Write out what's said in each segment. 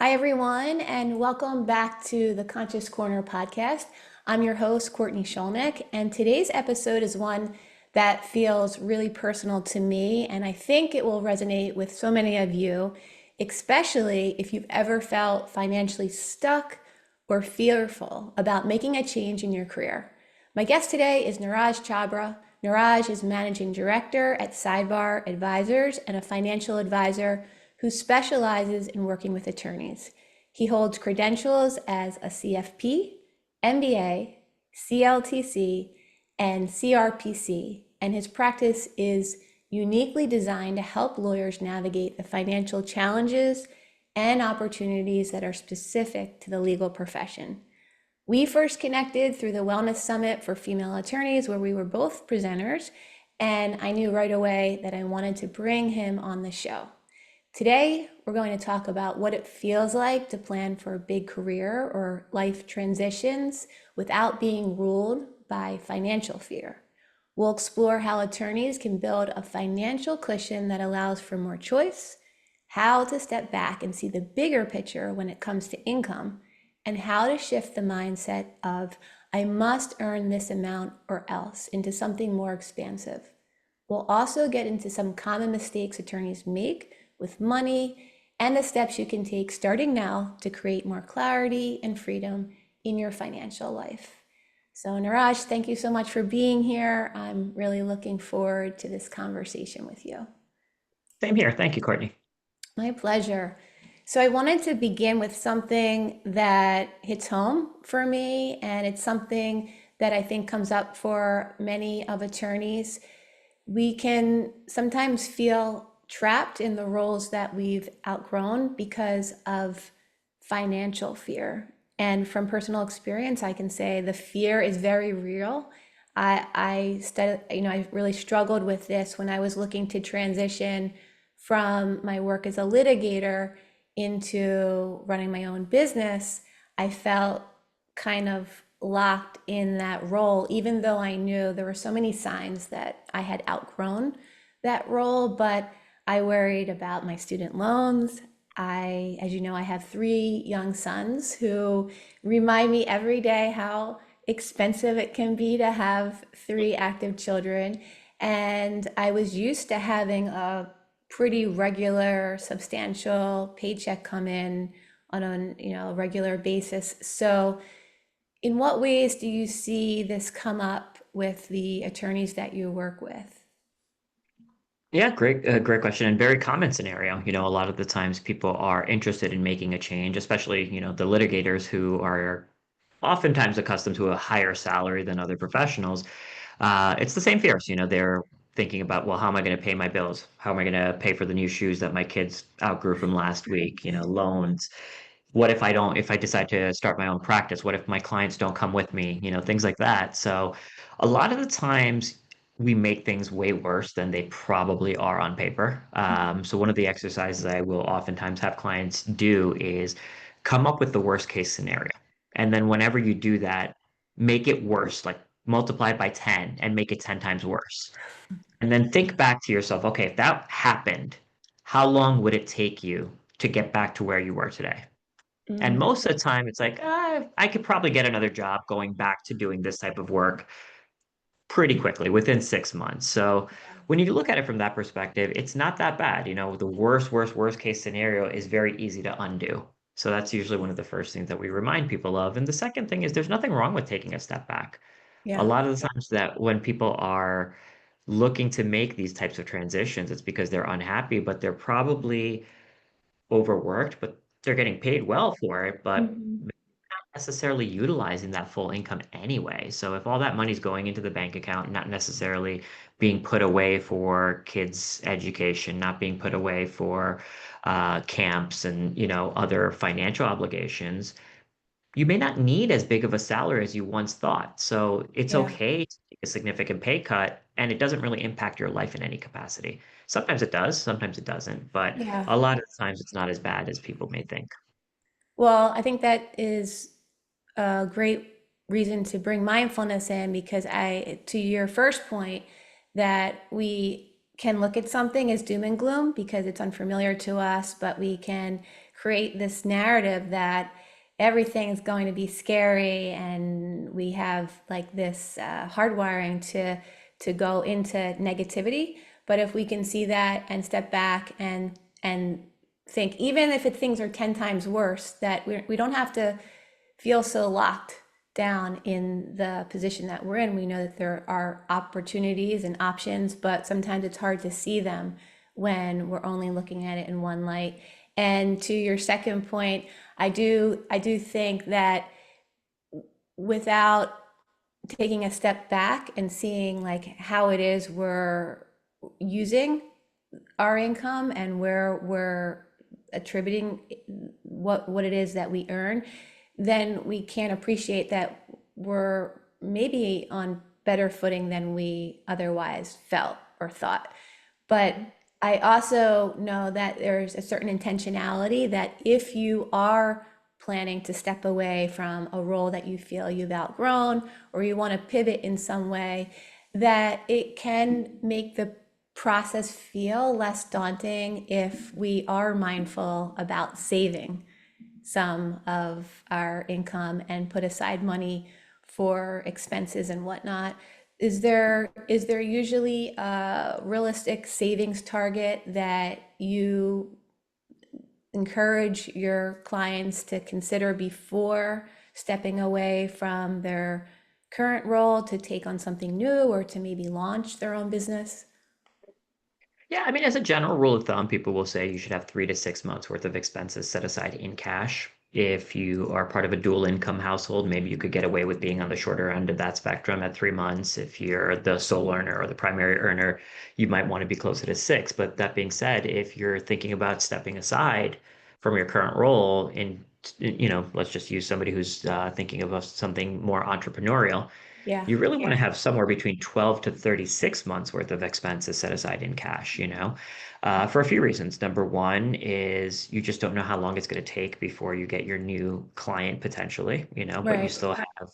Hi, everyone, and welcome back to the Conscious Corner podcast. I'm your host, Courtney Sholnick, and today's episode is one that feels really personal to me, and I think it will resonate with so many of you, especially if you've ever felt financially stuck or fearful about making a change in your career. My guest today is Niraj Chhabra. Niraj is Managing Director at Sidebar Advisors and a financial advisor who specializes in working with attorneys. He holds credentials as a CFP, MBA, CLTC, and CRPC, and his practice is uniquely designed to help lawyers navigate the financial challenges and opportunities that are specific to the legal profession. We first connected through the Wellness Summit for Female Attorneys, where we were both presenters, and I knew right away that I wanted to bring him on the show. Today, we're going to talk about what it feels like to plan for a big career or life transitions without being ruled by financial fear. We'll explore how attorneys can build a financial cushion that allows for more choice, how to step back and see the bigger picture when it comes to income, and how to shift the mindset of, I must earn this amount or else, into something more expansive. We'll also get into some common mistakes attorneys make with money and the steps you can take starting now to create more clarity and freedom in your financial life. So Niraj, thank you so much for being here. I'm really looking forward to this conversation with you. Same here. Thank you, Courtney. My pleasure. So I wanted to begin with something that hits home for me, and it's something that I think comes up for many of attorneys. We can sometimes feel trapped in the roles that we've outgrown because of financial fear. And from personal experience, I can say the fear is very real. I really struggled with this when I was looking to transition from my work as a litigator into running my own business. I felt kind of locked in that role, even though I knew there were so many signs that I had outgrown that role. But I worried about my student loans. As you know, I have 3 young sons who remind me every day how expensive it can be to have 3 active children. And I was used to having a pretty regular, substantial paycheck come in on a regular basis. So in what ways do you see this come up with the attorneys that you work with? Yeah, great question, and very common scenario. A lot of the times people are interested in making a change, especially, the litigators who are oftentimes accustomed to a higher salary than other professionals. It's the same fears. They're thinking about, well, how am I going to pay my bills? How am I going to pay for the new shoes that my kids outgrew from last week? Loans. What if I decide to start my own practice? What if my clients don't come with me? Things like that. So a lot of the times we make things way worse than they probably are on paper. So one of the exercises I will oftentimes have clients do is come up with the worst case scenario. And then whenever you do that, make it worse, like multiply it by 10 and make it 10 times worse. And then think back to yourself, okay, if that happened, how long would it take you to get back to where you were today? And Mm, most of the time, it's like, I could probably get another job going back to doing this type of work pretty quickly, within 6 months. So when you look at it from that perspective, it's not that bad. The worst case scenario is very easy to undo. So that's usually one of the first things that we remind people of. And the second thing is there's nothing wrong with taking a step back. A yeah. lot of the times that when people are looking to make these types of transitions, it's because they're unhappy, but they're probably overworked, but they're getting paid well for it, but Mhm. necessarily utilizing that full income anyway. So if all that money's going into the bank account, not necessarily being put away for kids' education, not being put away for camps and other financial obligations, you may not need as big of a salary as you once thought. So it's Yeah. okay to take a significant pay cut, and it doesn't really impact your life in any capacity. Sometimes it does, sometimes it doesn't, but Yeah. a lot of the times it's not as bad as people may think. Well, I think that is a great reason to bring mindfulness in because to your first point, that we can look at something as doom and gloom because it's unfamiliar to us, but we can create this narrative that everything is going to be scary, and we have like this hardwiring to go into negativity. But if we can see that and step back and think, even if things are 10 times worse, that we don't have to feel so locked down in the position that we're in. We know that there are opportunities and options, but sometimes it's hard to see them when we're only looking at it in one light. And to your second point, I do think that without taking a step back and seeing like how it is we're using our income and where we're attributing what it is that we earn, then we can appreciate that we're maybe on better footing than we otherwise felt or thought. But I also know that there's a certain intentionality that if you are planning to step away from a role that you feel you've outgrown, or you want to pivot in some way, that it can make the process feel less daunting if we are mindful about saving some of our income and put aside money for expenses and whatnot. Is there usually a realistic savings target that you encourage your clients to consider before stepping away from their current role to take on something new or to maybe launch their own business? Yeah, I mean, as a general rule of thumb, people will say you should have 3 to 6 months worth of expenses set aside in cash. If you are part of a dual income household, maybe you could get away with being on the shorter end of that spectrum at 3 months. If you're the sole earner or the primary earner, you might want to be closer to six. But that being said, if you're thinking about stepping aside from your current role in, let's just use somebody who's thinking of something more entrepreneurial, Yeah. you really want to have somewhere between 12 to 36 months worth of expenses set aside in cash, for a few reasons. Number one is you just don't know how long it's going to take before you get your new client potentially, but you Right. still have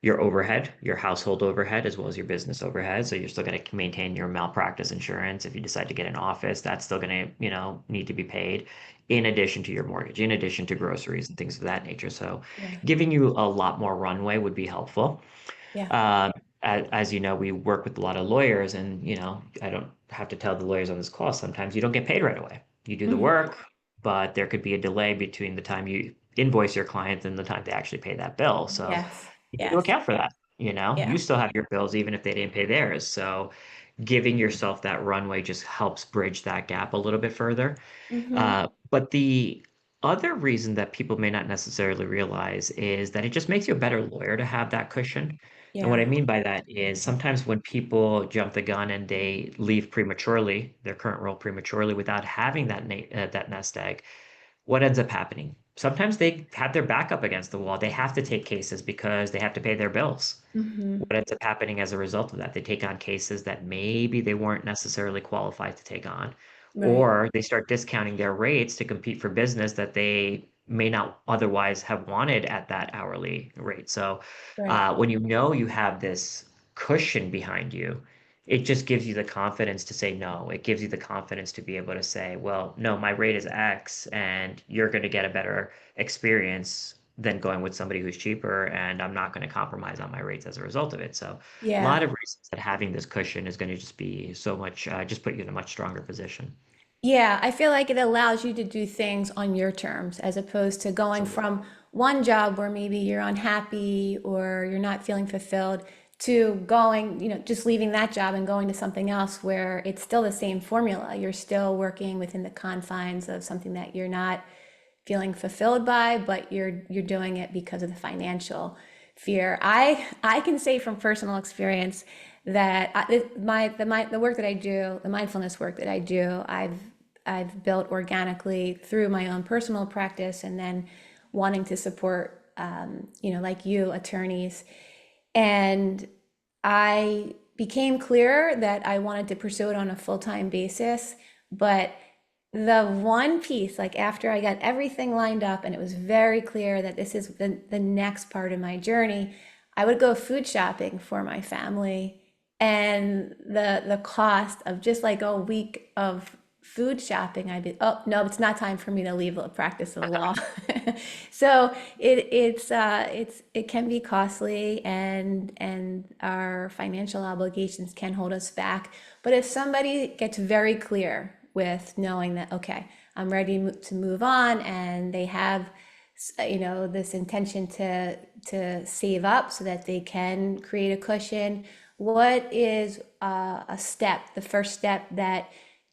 your overhead, your household overhead, as well as your business overhead. So you're still going to maintain your malpractice insurance. If you decide to get an office, that's still going to, need to be paid in addition to your mortgage, in addition to groceries and things of that nature. So Yeah. giving you a lot more runway would be helpful. Yeah. Um, as you know, we work with a lot of lawyers, and I don't have to tell the lawyers on this call. Sometimes you don't get paid right away. You do the Mhm. work, but there could be a delay between the time you invoice your client and the time they actually pay that bill. So Yes. you need to Yes. account for that. You Yeah. still have your bills even if they didn't pay theirs. So giving yourself that runway just helps bridge that gap a little bit further. Hmm. But the other reason that people may not necessarily realize is that it just makes you a better lawyer to have that cushion. And what Yeah. I mean by that is sometimes when people jump the gun and they leave prematurely, their current role prematurely without having that nest egg, what ends up happening? Sometimes they have their back up against the wall. They have to take cases because they have to pay their bills. Hmm. What ends up happening as a result of that? They take on cases that maybe they weren't necessarily qualified to take on, Right. or they start discounting their rates to compete for business that they may not otherwise have wanted at that hourly rate. So, Right. when you have this cushion behind you, it just gives you the confidence to say no. It gives you the confidence to be able to say, well, no, my rate is X, and you're going to get a better experience than going with somebody who's cheaper, and I'm not going to compromise on my rates as a result of it. So a Yeah. lot of reasons that having this cushion is going to just be so much, just put you in a much stronger position. Yeah, I feel like it allows you to do things on your terms as opposed to going Absolutely. from one job where maybe you're unhappy or you're not feeling fulfilled to going, just leaving that job and going to something else where it's still the same formula. You're still working within the confines of something that you're not feeling fulfilled by, but you're doing it because of the financial fear. I can say from personal experience that the work that I do, the mindfulness work that I do, I've built organically through my own personal practice, and then wanting to support, like you, attorneys. And I became clear that I wanted to pursue it on a full-time basis. But the one piece, like after I got everything lined up and it was very clear that this is the next part of my journey, I would go food shopping for my family. And the cost of just like a week of food shopping, I'd be, oh no, it's not time for me to leave the practice of law. So it can be costly, and our financial obligations can hold us back. But if somebody gets very clear with knowing that, okay, I'm ready to move on, and they have this intention to save up so that they can create a cushion, what is a step, the first step that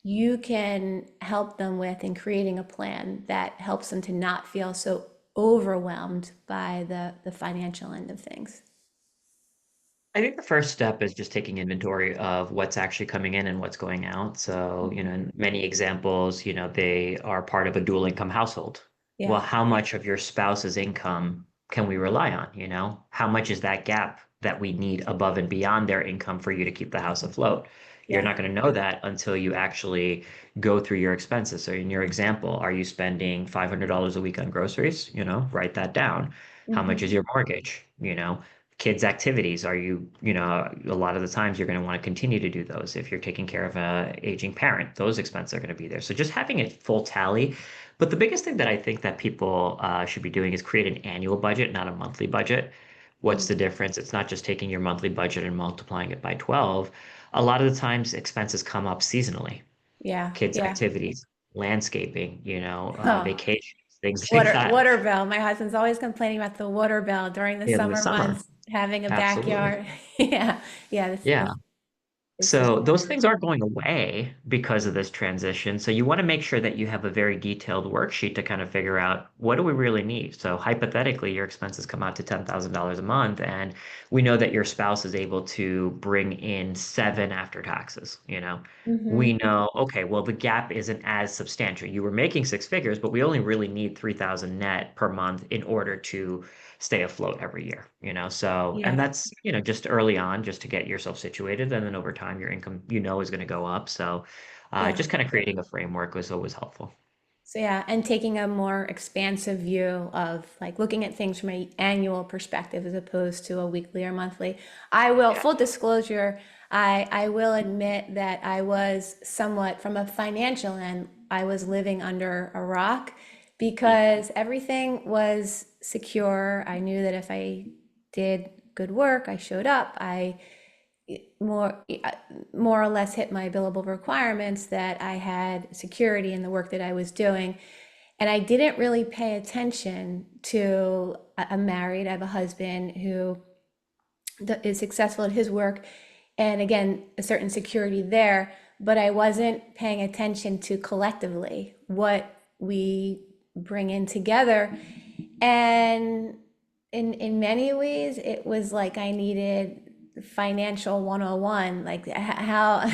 you can help them with in creating a plan that helps them to not feel so overwhelmed by the financial end of things? I think the first step is just taking inventory of what's actually coming in and what's going out. So, in many examples, they are part of a dual income household. Yeah. Well, how much of your spouse's income can we rely on? How much is that gap that we need above and beyond their income for you to keep the house afloat? You're Yeah. not going to know that until you actually go through your expenses. So in your example, are you spending $500 a week on groceries? Write that down. How much is Hmm. your mortgage? Kids activities, are a lot of the times you're going to want to continue to do those. If you're taking care of a aging parent, those expenses are going to be there. So just having a full tally. But the biggest thing that I think that people should be doing is create an annual budget, not a monthly budget. What's the difference? It's not just taking your monthly budget and multiplying it by 12. A lot of the times expenses come up seasonally. Yeah. Kids Yeah. activities, landscaping, Oh, vacations, things like water that. water bill. My husband's always complaining about the water bill during the In the summer summer, months, having a absolutely. backyard. Yeah. Yeah. Yeah. This is So those water. things aren't going away because of this transition. So you want to make sure that you have a very detailed worksheet to kind of figure out what do we really need. So hypothetically, your expenses come out to $10,000 a month, and we know that your spouse is able to bring in seven after taxes. We Hmm. know, okay, well, the gap isn't as substantial. You were making six figures, but we only really need 3,000 net per month in order to stay afloat every year. So, and Yeah. that's, just early on, just to get yourself situated. And then over time, your income, is going to go up. So, Yeah. just kind of creating a framework was always helpful. So yeah, and taking a more expansive view of like looking at things from an annual perspective as opposed to a weekly or monthly. I will, Yeah. full disclosure, I will admit that I was somewhat from a financial end, I was living under a rock because everything was secure. I knew that if I did good work, I showed up, I more more or less hit my billable requirements, that I had security in the work that I was doing. And I didn't really pay attention to, I'm married, I have a husband who is successful at his work, and again, a certain security there, but I wasn't paying attention to collectively what we bring in together. And in many ways, it was like I needed financial 101, like how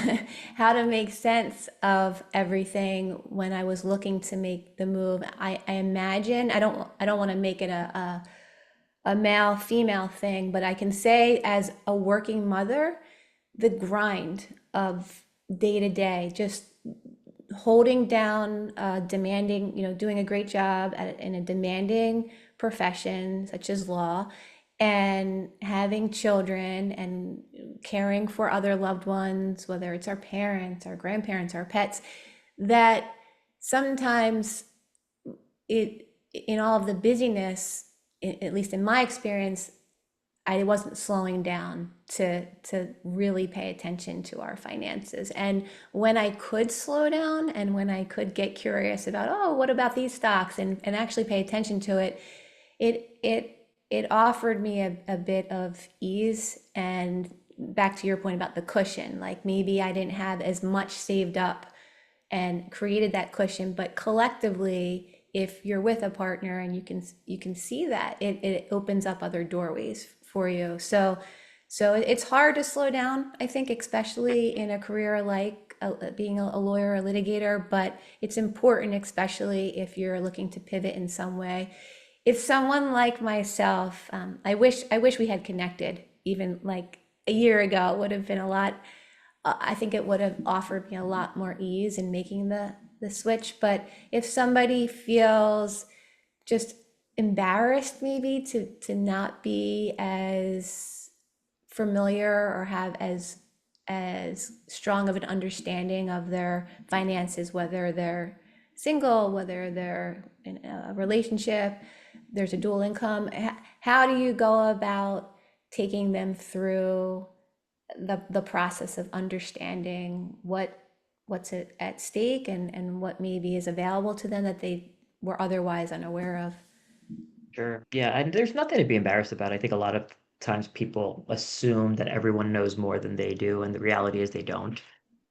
how to make sense of everything when I was looking to make the move. I imagine, I don't want to make it a male female thing, but I can say as a working mother, the grind of day to day, just holding down, demanding, doing a great job in a demanding profession such as law, and having children and caring for other loved ones, whether it's our parents, our grandparents, our pets, that sometimes it, in all of the busyness, at least in my experience, I wasn't slowing down to really pay attention to our finances. And when I could slow down and when I could get curious about, oh, what about these stocks, and actually pay attention to it, it offered me a bit of ease. And back to your point about the cushion, like maybe I didn't have as much saved up and created that cushion, but collectively, if you're with a partner and you can see that, it opens up other doorways for you. So it's hard to slow down, I think, especially in a career like being a lawyer or litigator, but it's important, especially if you're looking to pivot in some way. If someone like myself, I wish we had connected even like a year ago. It would have been a lot, I think it would have offered me a lot more ease in making the switch. But if somebody feels just embarrassed maybe to not be as familiar or have as as strong of an understanding of their finances, whether they're single, whether they're in a relationship, there's a dual income. How do you go about taking them through the process of understanding what's at stake and what maybe is available to them that they were otherwise unaware of? Sure. Yeah, and there's nothing to be embarrassed about. I think a lot of times people assume that everyone knows more than they do, and the reality is they don't.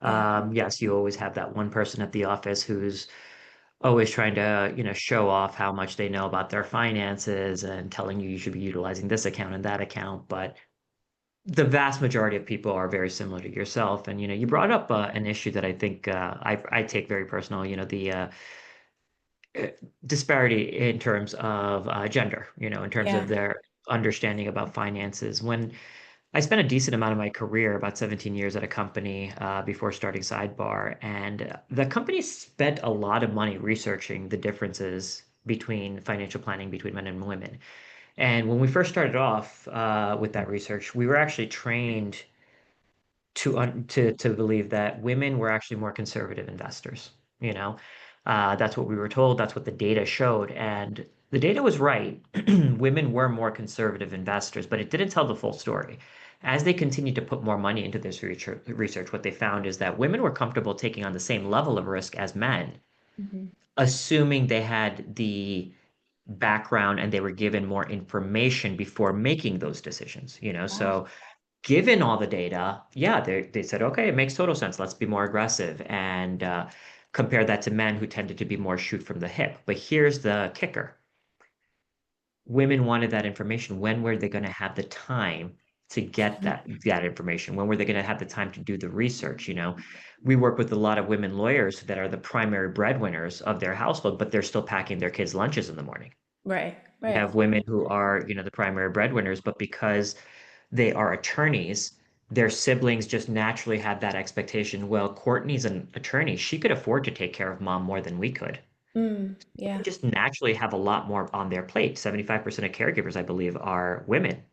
Yeah. Yes, you always have that one person at the office who's always trying to, show off how much they know about their finances and telling you should be utilizing this account and that account. But the vast majority of people are very similar to yourself. And, you brought up an issue that I think I take very personal, the uh, disparity in terms of gender, in terms Yeah. of their understanding about finances. When I spent a decent amount of my career, about 17 years at a company before starting Sidebar, and the company spent a lot of money researching the differences between financial planning between men and women. And when we first started off with that research, we were actually trained to believe that women were actually more conservative investors. You know, that's what we were told. That's what the data showed, and the data was right. Women were more conservative investors, but it didn't tell the full story. As they continued to put more money into this research, what they found is that women were comfortable taking on the same level of risk as men, Hmm. assuming they had the background and they were given more information before making those decisions. Wow. So given all the data, yeah, they said, okay, it makes total sense. Let's be more aggressive and compare that to men who tended to be more shoot from the hip. But here's the kicker. Women wanted that information. When were they going to have the time to get that information? When were they going to have the time to do the research? We work with a lot of women lawyers that are the primary breadwinners of their household, but they're still packing their kids' lunches in the morning. Right. We Right. have women who are, the primary breadwinners, but because they are attorneys, their siblings just naturally have that expectation. Well, Courtney's an attorney. She could afford to take care of mom more than we could. Mm, They yeah. just naturally have a lot more on their plate. 75% of caregivers, I believe, are women,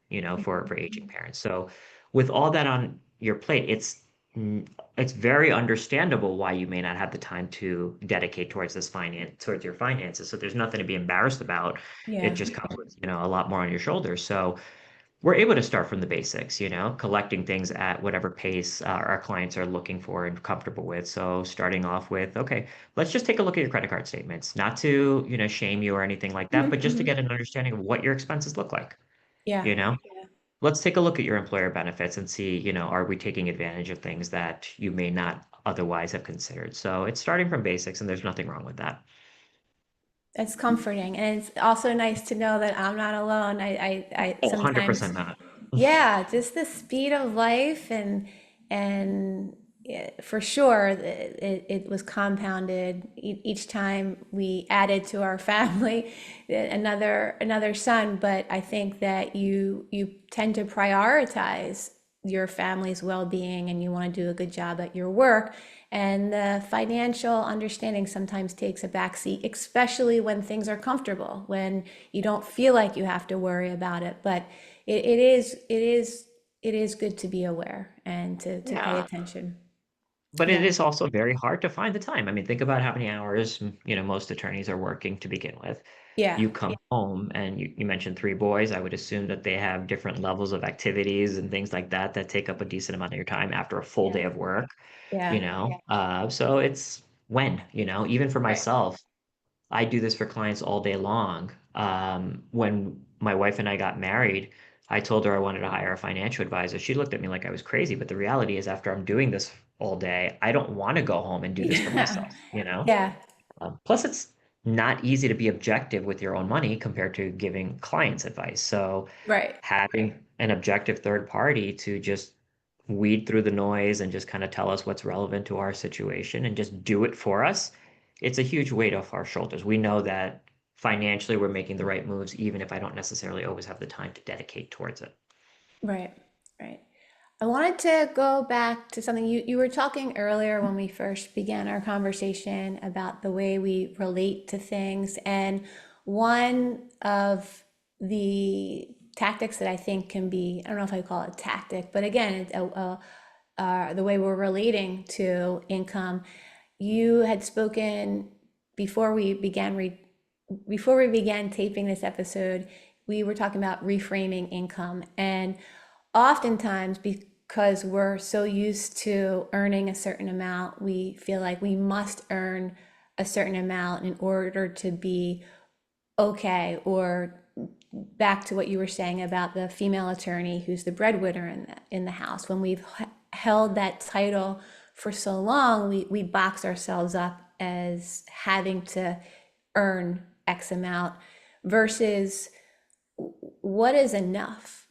for aging parents. So with all that on your plate, it's very understandable why you may not have the time to dedicate towards your finances. So there's nothing to be embarrassed about. It Yeah. just comes with, a lot more on your shoulders. So we're able to start from the basics, collecting things at whatever pace our clients are looking for and comfortable with. So starting off with, okay, let's just take a look at your credit card statements, not to, shame you or anything like that, but just to Hmm. get an understanding of what your expenses look like, Yeah. you know? Let's take a look at your employer benefits and see, are we taking advantage of things that you may not otherwise have considered? So it's starting from basics, and there's nothing wrong with that. It's comforting. And it's also nice to know that I'm not alone. I Oh, sometimes, 100% not. yeah, just the speed of life and yeah, for sure it was compounded each time we added to our family another son. But I think that you tend to prioritize your family's well-being and you want to do a good job at your work. And the financial understanding sometimes takes a backseat, especially when things are comfortable, when you don't feel like you have to worry about it. But it is good to be aware and to pay Yeah. attention. But it Yeah. is also very hard to find the time. I mean, think about how many hours, most attorneys are working to begin with. Yeah. You come home and you mentioned three boys. I would assume that they have different levels of activities and things like that that take up a decent amount of your time after a full day Yeah. of work, Yeah. So it's when, even for Right. myself, I do this for clients all day long. When my wife and I got married, I told her I wanted to hire a financial advisor. She looked at me like I was crazy, but the reality is, after I'm doing this all day, I don't want to go home and do this for Yeah. myself. Yeah. Plus, it's not easy to be objective with your own money compared to giving clients advice. So, Right. having an objective third party to just weed through the noise and just kind of tell us what's relevant to our situation and just do it for us, it's a huge weight off our shoulders. We know that financially we're making the right moves, even if I don't necessarily always have the time to dedicate towards it. Right. Right. I wanted to go back to something you were talking earlier when we first began our conversation about the way we relate to things. And one of the tactics that I think can be, I don't know if I call it tactic, but again, it's the way we're relating to income. You had spoken before we began before we began taping this episode. We were talking about reframing income, and oftentimes because we're so used to earning a certain amount, we feel like we must earn a certain amount in order to be okay, or back to what you were saying about the female attorney who's the breadwinner in the house. When we've held that title for so long, we box ourselves up as having to earn X amount versus what is enough.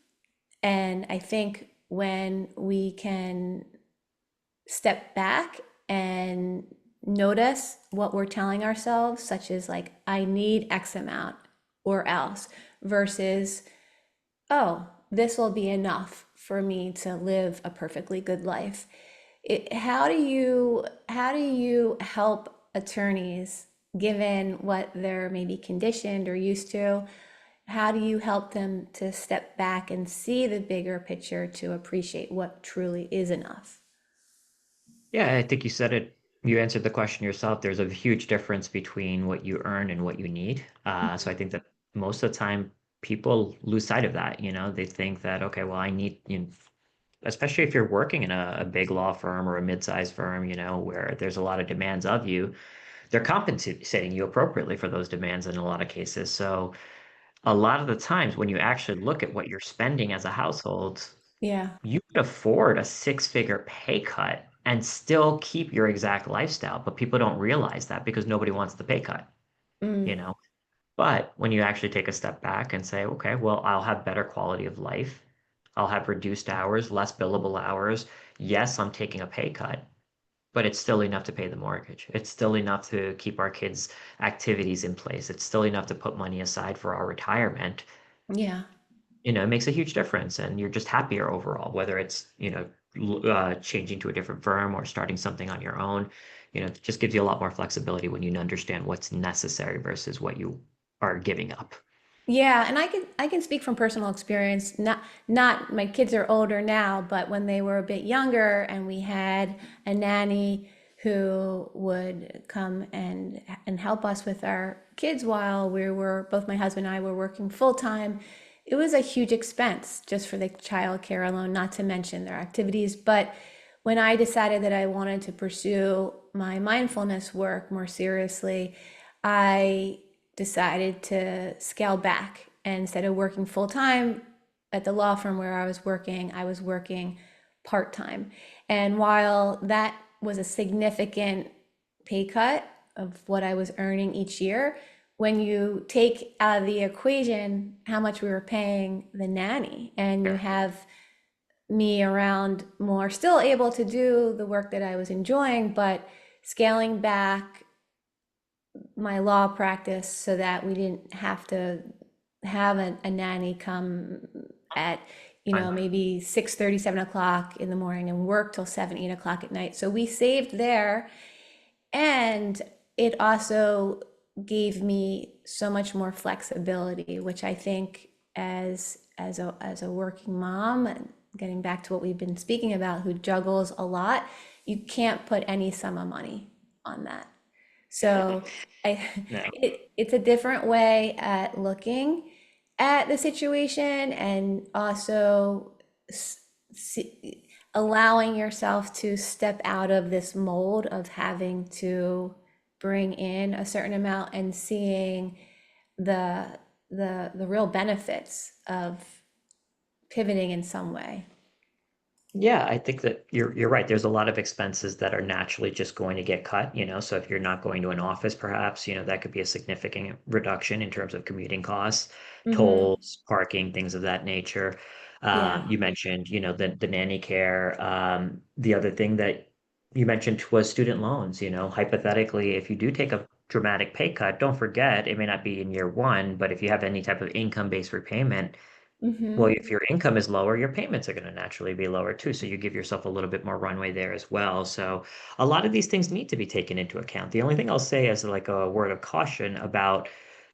And I think when we can step back and notice what we're telling ourselves, such as like, I need X amount or else, versus, oh, this will be enough for me to live a perfectly good life. How do you help attorneys, given what they're maybe conditioned or used to? How do you help them to step back and see the bigger picture to appreciate what truly is enough? Yeah, I think you said it. You answered the question yourself. There's a huge difference between what you earn and what you need. So I think that most of the time people lose sight of that. They think that, okay, well, I need, especially if you're working in a big law firm or a mid-sized firm, where there's a lot of demands of you, they're compensating you appropriately for those demands in a lot of cases. So a lot of the times when you actually look at what you're spending as a household, Yeah. you could afford a six-figure pay cut and still keep your exact lifestyle, but people don't realize that because nobody wants the pay cut, you Mm. know? But when you actually take a step back and say, okay, well, I'll have better quality of life. I'll have reduced hours, less billable hours. Yes, I'm taking a pay cut, but it's still enough to pay the mortgage. It's still enough to keep our kids' activities in place. It's still enough to put money aside for our retirement. Yeah. It makes a huge difference, and you're just happier overall, whether it's, changing to a different firm or starting something on your own. It just gives you a lot more flexibility when you understand what's necessary versus what you are giving up. Yeah, and I can speak from personal experience. Not my kids are older now, but when they were a bit younger and we had a nanny who would come and help us with our kids while we were, both my husband and I were working full time. It was a huge expense just for the child care alone, not to mention their activities. But when I decided that I wanted to pursue my mindfulness work more seriously, I decided to scale back. And instead of working full time at the law firm where I was working part time. And while that was a significant pay cut of what I was earning each year, when you take out of the equation how much we were paying the nanny, and you Sure. have me around more, still able to do the work that I was enjoying, but scaling back my law practice so that we didn't have to have a nanny come at Fine. maybe 6:30, 7 o'clock in the morning and work till 7, 8 o'clock at night. So we saved there, and it also gave me so much more flexibility, which I think as a working mom, and getting back to what we've been speaking about, who juggles a lot, you can't put any sum of money on that. So No. it's a different way at looking at the situation, and also allowing yourself to step out of this mold of having to bring in a certain amount, and seeing the the real benefits of pivoting in some way. Yeah, I think that you're right. There's a lot of expenses that are naturally just going to get cut. So if you're not going to an office, perhaps, that could be a significant reduction in terms of commuting costs, Hmm. tolls, parking, things of that nature. Yeah. You mentioned, the nanny care. The other thing that you mentioned was student loans. Hypothetically, if you do take a dramatic pay cut, don't forget it may not be in year one, but if you have any type of income-based repayment, well, Hmm. if your income is lower, your payments are going to naturally be lower too. So you give yourself a little bit more runway there as well. So a lot of these things need to be taken into account. The only thing I'll say as like a word of caution about,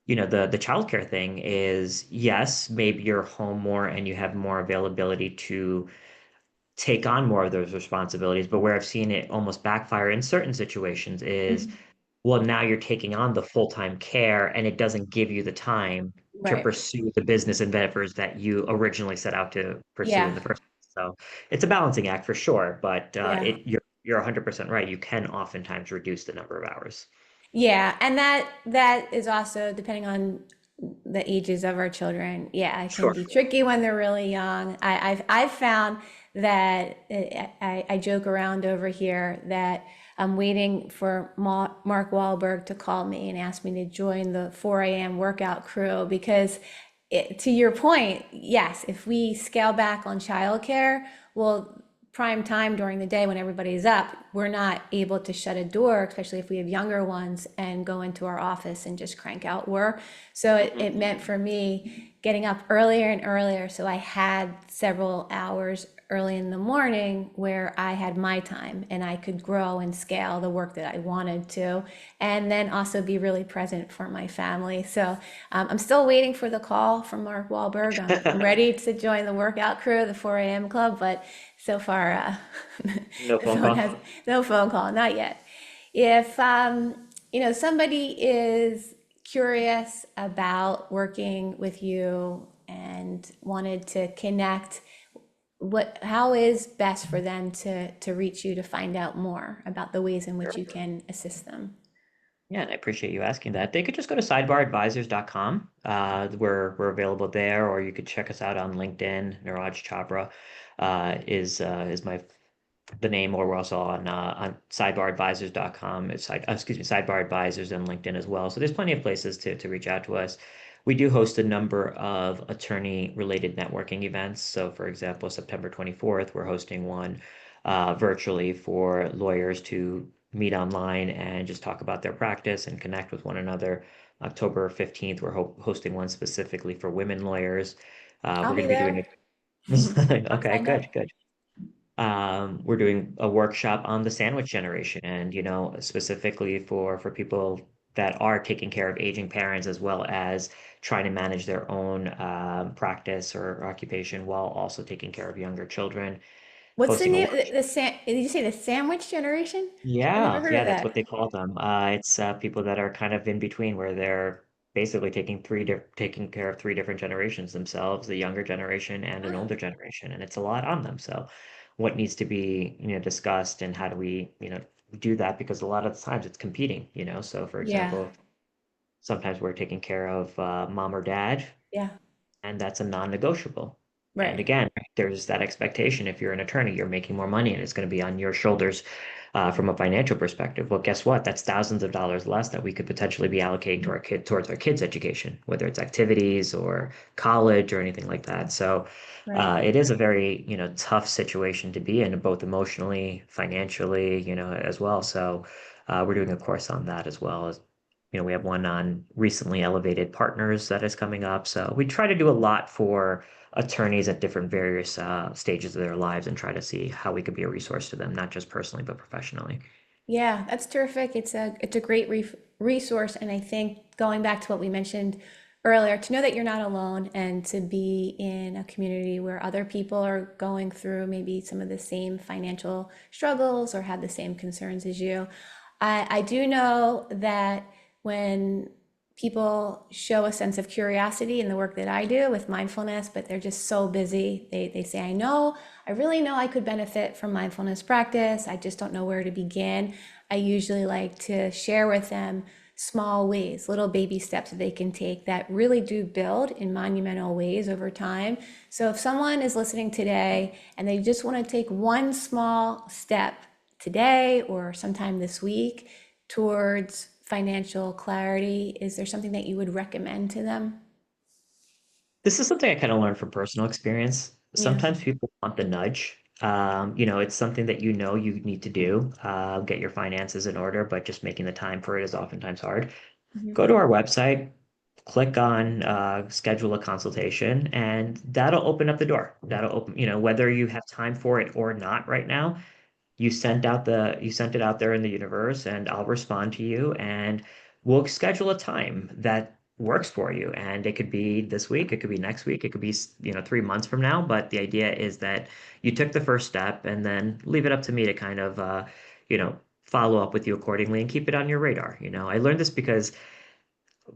the childcare thing is, yes, maybe you're home more and you have more availability to take on more of those responsibilities. But where I've seen it almost backfire in certain situations is, Mhm. well, now you're taking on the full-time care and it doesn't give you the time to Right. pursue the business endeavors that you originally set out to pursue in Yeah. the first place. So it's a balancing act for sure, but Yeah. you're 100% right. You can oftentimes reduce the number of hours. Yeah, and that is also depending on the ages of our children. Yeah, it can Sure. be tricky when they're really young. I've found that I joke around over here that I'm waiting for Mark Wahlberg to call me and ask me to join the 4 a.m. workout crew because to your point, yes, if we scale back on childcare, well, prime time during the day when everybody's up, we're not able to shut a door, especially if we have younger ones, and go into our office and just crank out work. So it Mhm. meant for me getting up earlier and earlier. So I had several hours early in the morning where I had my time and I could grow and scale the work that I wanted to, and then also be really present for my family. So I'm still waiting for the call from Mark Wahlberg. I'm ready to join the workout crew, the 4 a.m. club, but so far, No the phone phone call. has no phone call, not yet. If somebody is curious about working with you and wanted to connect, how is best for them to reach you to find out more about the ways in which you can assist them? Yeah, and I appreciate you asking that. They could just go to sidebaradvisors.com. We're available there, or you could check us out on LinkedIn. Niraj Chhabra is my the name, or we're also on sidebaradvisors.com. It's excuse me, Sidebar Advisors and LinkedIn as well. So there's plenty of places to reach out to us. We do host a number of attorney-related networking events. So, for example, September 24th, we're hosting one virtually for lawyers to meet online and just talk about their practice and connect with one another. October 15th, we're hosting one specifically for women lawyers. I'll We're be going to be there. doing it. I'm Okay, signed up. good, good. We're doing a workshop on the sandwich generation, and specifically for people that are taking care of aging parents as well as trying to manage their own practice or occupation while also taking care of younger children. What's the Hosting a name? workshop. Did you say the sandwich generation? I never Yeah, heard of yeah, that's that. what they call them. It's people that are kind of in between, where they're basically taking care of three different generations themselves, the younger generation and an Oh, older generation, and it's a lot on them. So, what needs to be, discussed, and how do we, do that? Because a lot of the times it's competing. So, for yeah, example, sometimes we're taking care of mom or dad, yeah, and that's a non-negotiable. And right. again, there's that expectation. If you're an attorney, you're making more money, and it's going to be on your shoulders from a financial perspective. Well, guess what? That's thousands of dollars less that we could potentially be allocating to towards our kids' education, whether it's activities or college or anything like that. So Right. it is a very, tough situation to be in, both emotionally, financially, as well. So we're doing a course on that as well. We have one on recently elevated partners that is coming up. So we try to do a lot for attorneys at different various stages of their lives and try to see how we could be a resource to them, not just personally, but professionally. Yeah, that's terrific. It's a great resource, and I think going back to what we mentioned earlier, to know that you're not alone and to be in a community where other people are going through maybe some of the same financial struggles or have the same concerns as you. I do know that when people show a sense of curiosity in the work that I do with mindfulness, but they're just so busy. They say, I really know I could benefit from mindfulness practice. I just don't know where to begin. I usually like to share with them small ways, little baby steps that they can take that really do build in monumental ways over time. So if someone is listening today and they just want to take one small step today or sometime this week towards financial clarity, is there something that you would recommend to them? This is something I kind of learned from personal experience. Yeah. Sometimes people want the nudge. It's something that you need to do, get your finances in order, but just making the time for it is oftentimes hard. Mhm. Go to our website, click on schedule a consultation, and that'll open up the door. That'll open, whether you have time for it or not right now, you sent it out there in the universe, and I'll respond to you, and we'll schedule a time that works for you. And it could be this week, it could be next week, it could be, 3 months from now. But the idea is that you took the first step and then leave it up to me to kind of, follow up with you accordingly and keep it on your radar. I learned this because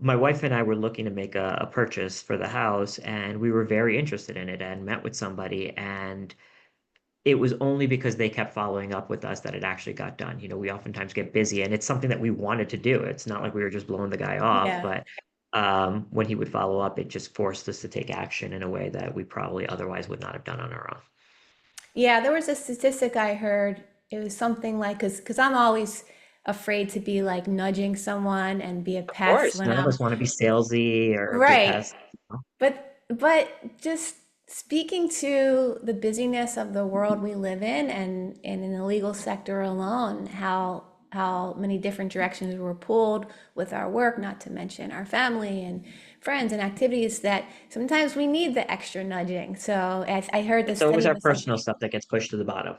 my wife and I were looking to make a purchase for the house, and we were very interested in it and met with somebody. And it was only because they kept following up with us that it actually got done. We oftentimes get busy and it's something that we wanted to do. It's not like we were just blowing the guy off, Yeah. but when he would follow up, it just forced us to take action in a way that we probably otherwise would not have done on our own. Yeah, there was a statistic I heard. It was something like, because I'm always afraid to be like nudging someone and be a Of pest course, when none of I'm us want to be salesy or be a right. pest. But just speaking to the busyness of the world we live in the legal sector alone, how many different directions we're pulled with our work, not to mention our family and friends and activities, that sometimes we need the extra nudging. So I heard this It's always study our was personal something. stuff that gets pushed to the bottom.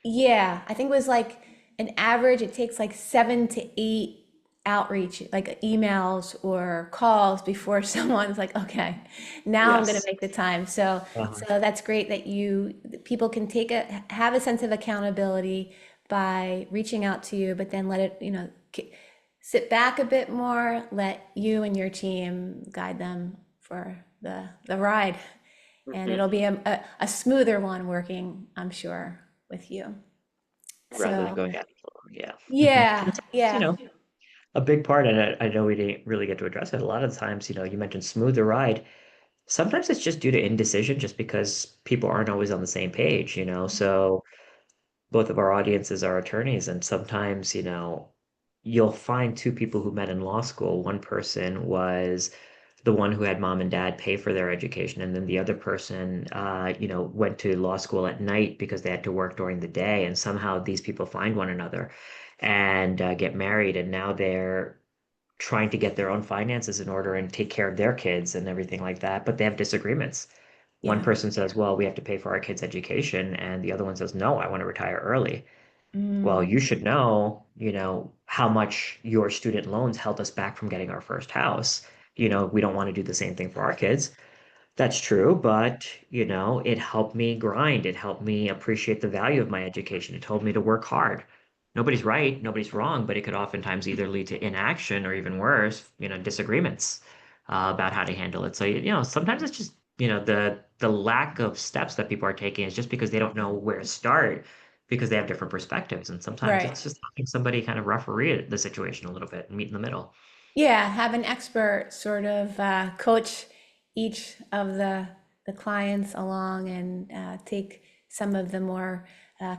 Yeah, I think it was like an average, it takes like 7 to 8 outreach, like emails or calls before someone's like, okay, now I'm gonna Yes. make the time. So Uh-huh. so that's great that people can have a sense of accountability by reaching out to you, but then let it, sit back a bit more, let you and your team guide them for the ride. And Mhm. it'll be a smoother one working, I'm sure, with you. Rather than So, going at it alone. Yeah. yeah, Sometimes, yeah, a big part, and I know we didn't really get to address it. A lot of the times, you mentioned smoother ride. Sometimes it's just due to indecision, just because people aren't always on the same page. So both of our audiences are attorneys, and sometimes, you'll find two people who met in law school. One person was the one who had mom and dad pay for their education, and then the other person, went to law school at night because they had to work during the day. And somehow these people find one another and get married, and now they're trying to get their own finances in order and take care of their kids and everything like that, but they have disagreements. One yeah. person says, well, we have to pay for our kids' education, and the other one says, no, I want to retire early. Well, Mm, you should know, how much your student loans held us back from getting our first house. We don't want to do the same thing for our kids. That's true, but it helped me grind. It helped me appreciate the value of my education. It told me to work hard. Nobody's right, nobody's wrong, but it could oftentimes either lead to inaction or even worse, disagreements about how to handle it. So, sometimes it's just, the lack of steps that people are taking is just because they don't know where to start because they have different perspectives. And sometimes right. it's just having somebody kind of referee the situation a little bit and meet in the middle. Yeah, have an expert sort of coach each of the clients along and take some of the more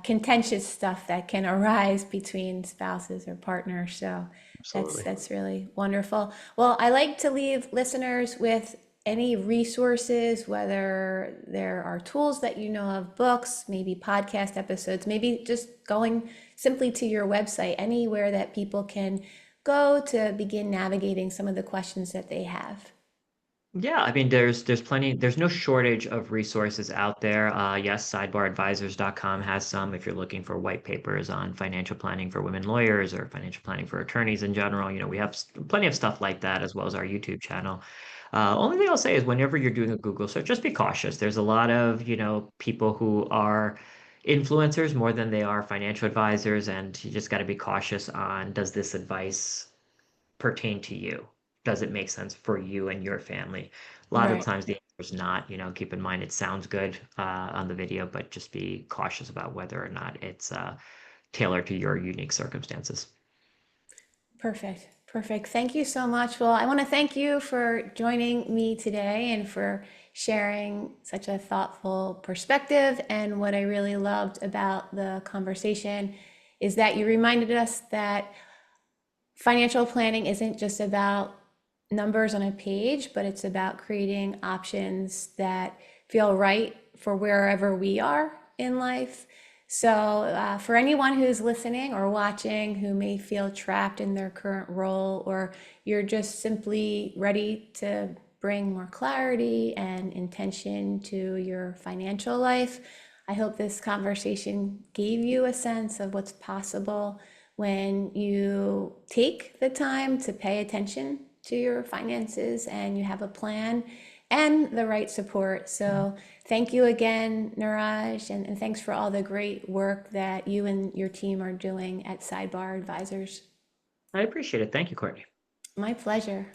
contentious stuff that can arise between spouses or partners. So Absolutely. that's really wonderful. Well, I like to leave listeners with any resources, whether there are tools that you know of, books, maybe podcast episodes, maybe just going simply to your website, anywhere that people can go to begin navigating some of the questions that they have. Yeah, I mean, there's plenty, there's no shortage of resources out there. Yes, sidebaradvisors.com has some if you're looking for white papers on financial planning for women lawyers or financial planning for attorneys in general. We have plenty of stuff like that as well as our YouTube channel. Only thing I'll say is whenever you're doing a Google search, just be cautious. There's a lot of, people who are influencers more than they are financial advisors, and you just got to be cautious on, does this advice pertain to you? Does it make sense for you and your family? A lot of Right. times the answer is not. Keep in mind it sounds good on the video, but just be cautious about whether or not it's tailored to your unique circumstances. Perfect. Perfect. Thank you so much. Well, I want to thank you for joining me today and for sharing such a thoughtful perspective. And what I really loved about the conversation is that you reminded us that financial planning isn't just about numbers on a page, but it's about creating options that feel right for wherever we are in life. So, for anyone who's listening or watching who may feel trapped in their current role, or you're just simply ready to bring more clarity and intention to your financial life, I hope this conversation gave you a sense of what's possible when you take the time to pay attention to your finances and you have a plan and the right support. So thank you again, Niraj, and thanks for all the great work that you and your team are doing at Sidebar Advisors. I appreciate it. Thank you, Courtney. My pleasure.